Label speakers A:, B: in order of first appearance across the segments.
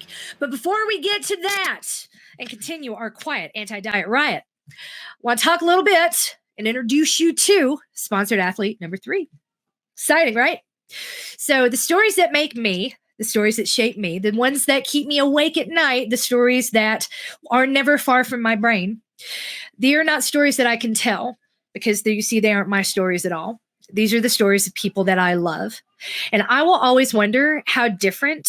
A: week. But before we get to that and continue our quiet anti-diet riot, I want to talk a little bit and introduce you to sponsored athlete number 3. Exciting, right? So the stories that make me, the stories that shape me, the ones that keep me awake at night, the stories that are never far from my brain, they are not stories that I can tell because you see, they aren't my stories at all. These are the stories of people that I love. And I will always wonder how different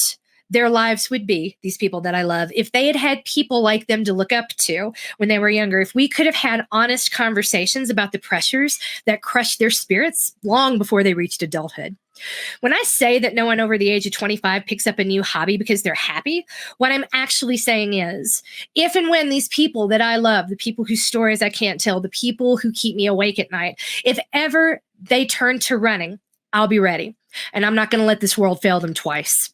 A: their lives would be, these people that I love, if they had had people like them to look up to when they were younger, if we could have had honest conversations about the pressures that crushed their spirits long before they reached adulthood. When I say that no one over the age of 25 picks up a new hobby because they're happy, what I'm actually saying is, if and when these people that I love, the people whose stories I can't tell, the people who keep me awake at night, if ever they turn to running, I'll be ready. And I'm not going to let this world fail them twice.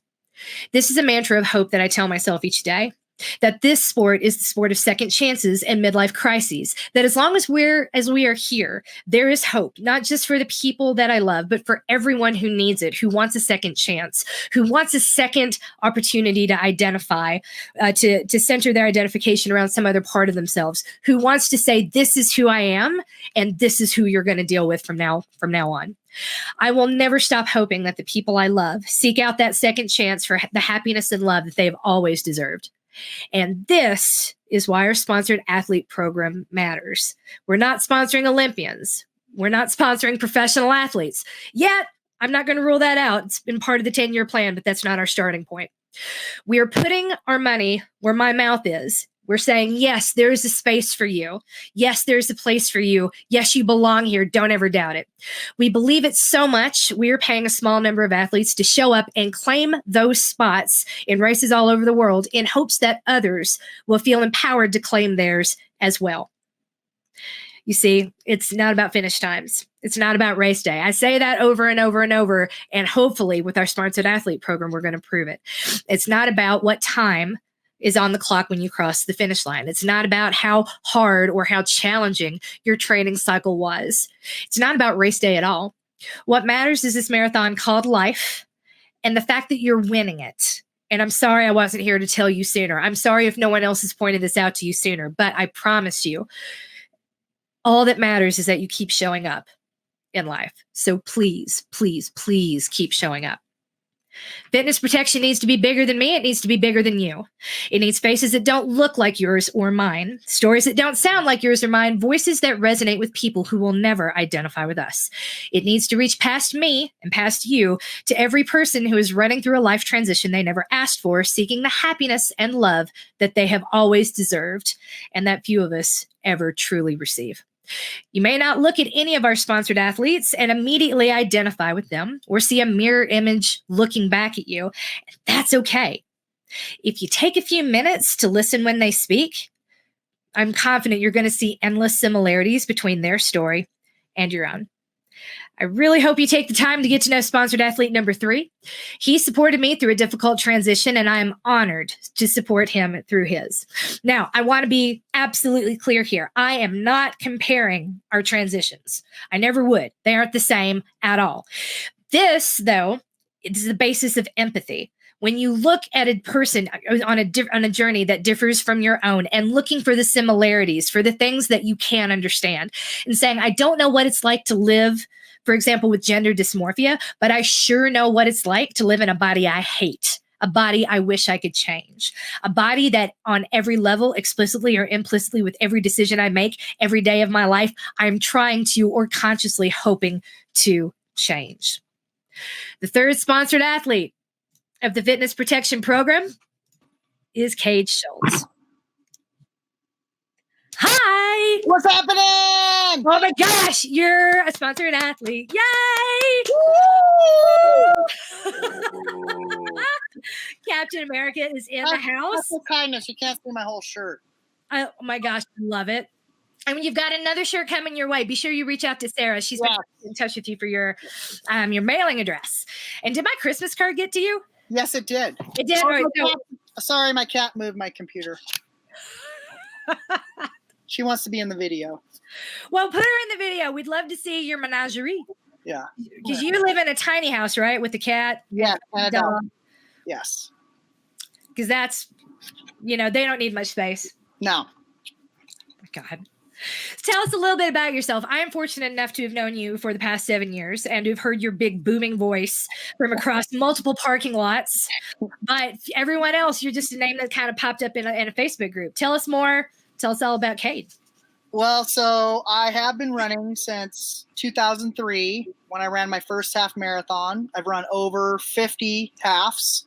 A: This is a mantra of hope that I tell myself each day, that this sport is the sport of second chances and midlife crises, that as long as we are here, there is hope, not just for the people that I love, but for everyone who needs it, who wants a second chance, who wants a second opportunity to identify, to center their identification around some other part of themselves, who wants to say, this is who I am, and this is who you're going to deal with from now on. I will never stop hoping that the people I love seek out that second chance for the happiness and love that they've always deserved. And this is why our sponsored athlete program matters. We're not sponsoring Olympians. We're not sponsoring professional athletes. Yet, I'm not going to rule that out. It's been part of the 10-year plan, but that's not our starting point. We are putting our money where my mouth is. We're saying, yes, there is a space for you. Yes, there's a place for you. Yes, you belong here. Don't ever doubt it. We believe it so much, we are paying a small number of athletes to show up and claim those spots in races all over the world in hopes that others will feel empowered to claim theirs as well. You see, it's not about finish times. It's not about race day. I say that over and over and over, and hopefully with our sponsored athlete program, we're going to prove it. It's not about what time is on the clock when you cross the finish line. It's not about how hard or how challenging your training cycle was. It's not about race day at all. What matters is this marathon called life and the fact that you're winning it. And I'm sorry I wasn't here to tell you sooner. I'm sorry if no one else has pointed this out to you sooner, but I promise you, all that matters is that you keep showing up in life. So please, please, please keep showing up. Fitness protection needs to be bigger than me. It needs to be bigger than you. It needs faces that don't look like yours or mine, stories that don't sound like yours or mine, voices that resonate with people who will never identify with us. It needs to reach past me and past you to every person who is running through a life transition they never asked for, seeking the happiness and love that they have always deserved and that few of us ever truly receive. You may not look at any of our sponsored athletes and immediately identify with them or see a mirror image looking back at you. That's okay. If you take a few minutes to listen when they speak, I'm confident you're going to see endless similarities between their story and your own. I really hope you take the time to get to know sponsored athlete number 3. He supported me through a difficult transition, and I am honored to support him through his. Now, I want to be absolutely clear here. I am not comparing our transitions. I never would. They aren't the same at all. This, though, is the basis of empathy. When you look at a person on a journey that differs from your own and looking for the similarities, for the things that you can understand, and saying, I don't know what it's like to live, for example, with gender dysmorphia, but I sure know what it's like to live in a body I hate, a body I wish I could change, a body that on every level, explicitly or implicitly, with every decision I make every day of my life, I'm trying to or consciously hoping to change. The third sponsored athlete of the fitness protection program is Cade Schultz. Hi!
B: What's happening?
A: Oh my gosh, you're a sponsored athlete. Yay! Captain America is in the house.
B: That's for kindness. You can't see my whole shirt.
A: Oh my gosh, I love it. I mean, you've got another shirt coming your way. Be sure you reach out to Sarah. She's been in touch with you for your mailing address. And did my Christmas card get to you?
B: Yes, it did.
A: It did.
B: Oh,
A: Right,
B: sorry, my cat moved my computer. She wants to be in the video.
A: Well, put her in the video. We'd love to see your menagerie.
B: Yeah.
A: Because you live in a tiny house, right? With the cat.
B: Yeah.
A: And dog.
B: Yes.
A: because that's, they don't need much space.
B: No.
A: God. Tell us a little bit about yourself. I am fortunate enough to have known you for the past 7 years and to have heard your big booming voice from across multiple parking lots. But everyone else, you're just a name that kind of popped up in a Facebook group. Tell us more. Tell us all about Cade.
B: Well, so I have been running since 2003 when I ran my first half marathon. I've run over 50 halves.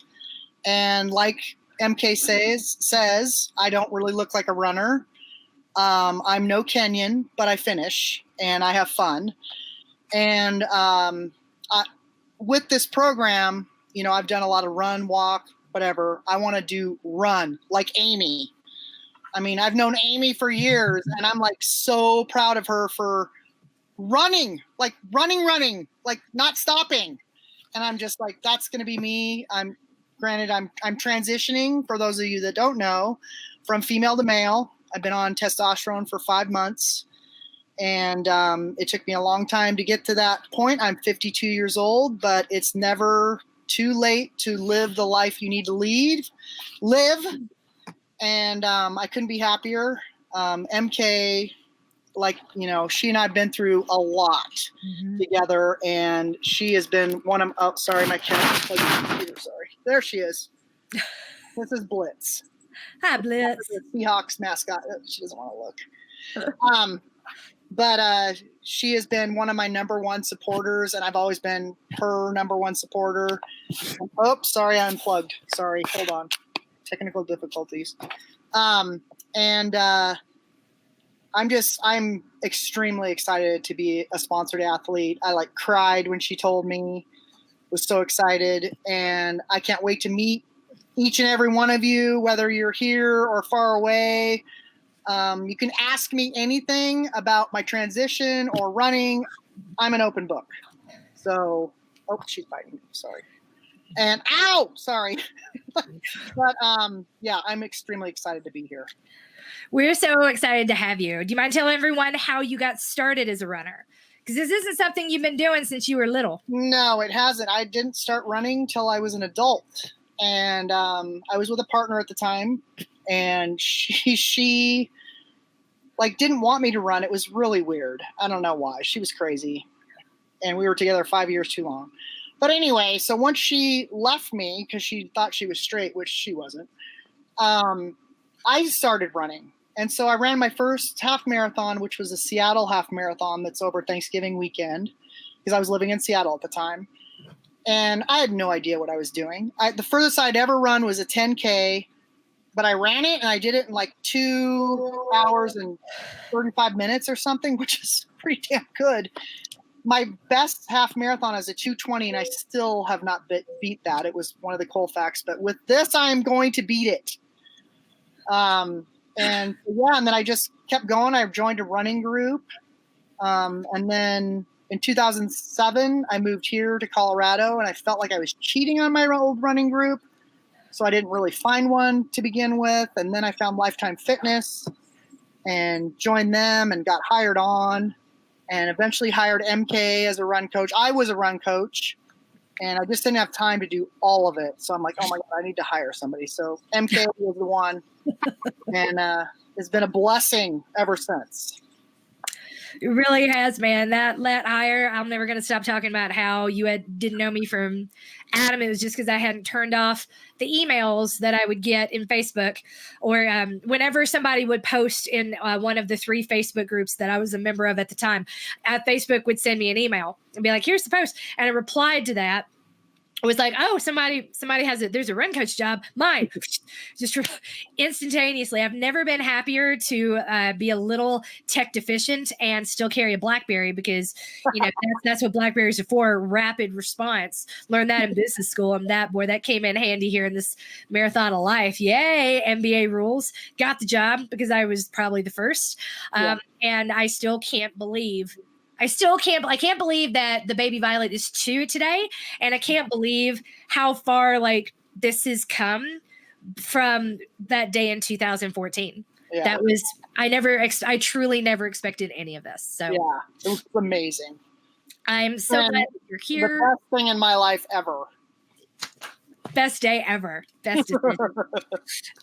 B: And like MK says, I don't really look like a runner. I'm no Kenyan, but I finish and I have fun. And with this program, I've done a lot of run, walk, whatever. I want to do run like Amy. I mean, I've known Amy for years, and I'm like so proud of her for running, like not stopping. And I'm just like, that's going to be me. I'm transitioning, for those of you that don't know, from female to male. I've been on testosterone for 5 months, and it took me a long time to get to that point. I'm 52 years old, but it's never too late to live the life you need to live. And I couldn't be happier. MK, she and I have been through a lot together, and she has been one of. Oh, sorry, my cat. Sorry, there she is. This is Blitz.
A: Hi, Blitz.
B: The Seahawks mascot. She doesn't want to look. But she has been one of my number one supporters, and I've always been her number one supporter. Oh, sorry, I unplugged. Sorry, hold on. Technical difficulties. I'm extremely excited to be a sponsored athlete. I cried when she told me, was so excited, and I can't wait to meet each and every one of you, whether you're here or far away. You can ask me anything about my transition or running. I'm an open book. So, she's biting me. Sorry. And sorry. But yeah, I'm extremely excited to be here.
A: We're so excited to have you. Do you mind telling everyone how you got started as a runner? Because this isn't something you've been doing since you were little.
B: No, it hasn't. I didn't start running till I was an adult. And I was with a partner at the time, and she didn't want me to run. It was really weird. I don't know why. She was crazy. And we were together 5 years too long. But anyway, so once she left me because she thought she was straight, which she wasn't, I started running. And so I ran my first half marathon, which was a Seattle half marathon that's over Thanksgiving weekend, because I was living in Seattle at the time. And I had no idea what I was doing. The furthest I'd ever run was a 10K, but I ran it, and I did it in 2 hours and 35 minutes or something, which is pretty damn good. My best half marathon is a 2:20, and I still have not beat that. It was one of the Colfax, but with this, I'm going to beat it. And then I just kept going. I joined a running group. And then in 2007, I moved here to Colorado, and I felt like I was cheating on my old running group. So I didn't really find one to begin with. And then I found Lifetime Fitness and joined them and got hired on, and eventually hired MK as a run coach. I was a run coach, and I just didn't have time to do all of it. So I'm like, oh my God, I need to hire somebody. So MK was the one, and it's been a blessing ever since.
A: It really has, man. That hire, I'm never going to stop talking about how you didn't know me from Adam. It was just because I hadn't turned off the emails that I would get in Facebook, or whenever somebody would post in one of the 3 Facebook groups that I was a member of at the time, Facebook would send me an email and be like, here's the post. And I replied to that. It was like, oh, somebody has there's a run coach job. Mine, just instantaneously. I've never been happier to be a little tech deficient and still carry a BlackBerry, because that's what BlackBerries are for. Rapid response. Learned that in business school. That came in handy here in this marathon of life. Yay, MBA rules. Got the job because I was probably the first, and I still can't believe. I can't believe that the baby Violet is 2 today. And I can't believe how far this has come from that day in 2014. Yeah. That was, I truly never expected any of this. So
B: yeah, it was amazing.
A: I'm so glad that you're here.
B: The best thing in my life ever.
A: Best day ever. Best decision.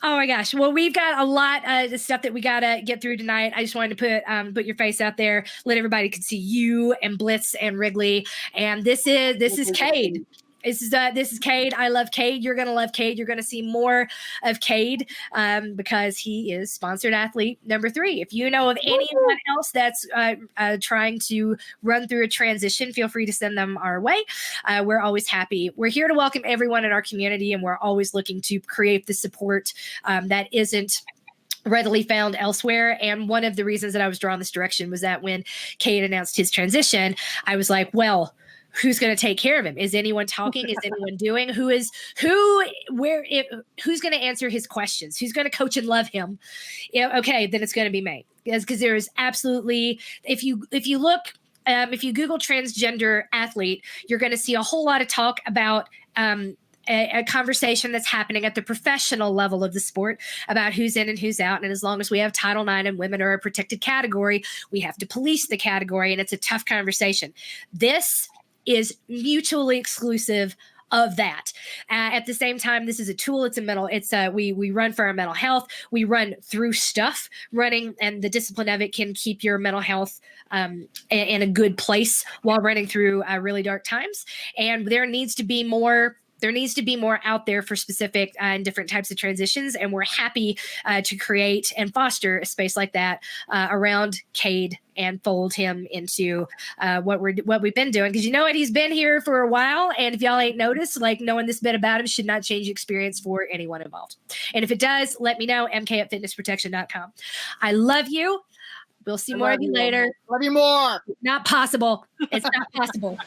A: Oh my gosh. Well, we've got a lot of stuff that we got to get through tonight. I just wanted to put your face out there, let everybody can see you and Blitz and Wrigley. And this is Cade. This is Cade. I love Cade. You're gonna love Cade. You're gonna see more of Cade because he is sponsored athlete number 3. If you know of anyone else that's trying to run through a transition, feel free to send them our way. We're always happy. We're here to welcome everyone in our community, and we're always looking to create the support that isn't readily found elsewhere. And one of the reasons that I was drawn this direction was that when Cade announced his transition, I was like, well, who's going to take care of him? Is anyone talking? Is anyone doing? Who's going to answer his questions? Who's going to coach and love him? Okay, then it's going to be me. Because there is absolutely, if you look, if you Google transgender athlete, you're going to see a whole lot of talk about a conversation that's happening at the professional level of the sport about who's in and who's out. And as long as we have Title IX and women are a protected category, we have to police the category. And it's a tough conversation. This is mutually exclusive of that. At the same time, this is a tool. It's we run for our mental health. We run through stuff running, and the discipline of it can keep your mental health in a good place while running through really dark times. And there needs to be more out there for specific and different types of transitions. And we're happy to create and foster a space like that around Cade and fold him into what we've been doing. Because you know what? He's been here for a while. And if y'all ain't noticed, like, knowing this bit about him should not change the experience for anyone involved. And if it does, let me know, mk@fitnessprotection.com. I love you. We'll see more of you later.
B: Love you more.
A: Not possible. It's not possible.